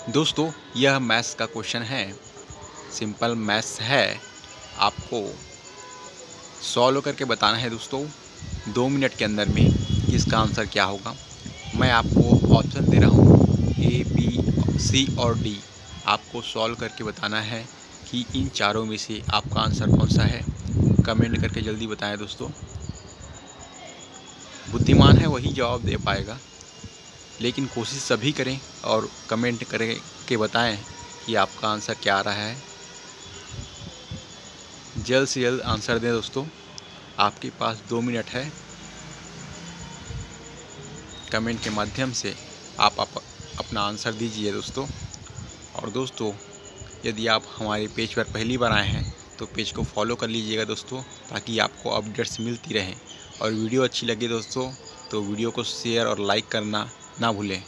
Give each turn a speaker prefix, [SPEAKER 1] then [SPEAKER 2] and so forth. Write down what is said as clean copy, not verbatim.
[SPEAKER 1] दोस्तों यह मैथ्स का क्वेश्चन है, सिंपल मैथ्स है। आपको सॉल्व करके बताना है दोस्तों 2 मिनट के अंदर में कि इसका आंसर क्या होगा। मैं आपको ऑप्शन दे रहा हूँ ए, बी, सी और डी। आपको सॉल्व करके बताना है कि इन चारों में से आपका आंसर कौन सा है। कमेंट करके जल्दी बताएं दोस्तों। बुद्धिमान है वही जवाब दे पाएगा, लेकिन कोशिश सभी करें और कमेंट करके बताएं कि आपका आंसर क्या आ रहा है। जल्द से जल्द आंसर दें दोस्तों, आपके पास 2 मिनट है। कमेंट के माध्यम से आप अपना आंसर दीजिए दोस्तों। और दोस्तों यदि आप हमारे पेज पर पहली बार आए हैं तो पेज को फॉलो कर लीजिएगा दोस्तों, ताकि आपको अपडेट्स मिलती रहें। और वीडियो अच्छी लगे दोस्तों तो वीडियो को शेयर और लाइक करना ना भूलें।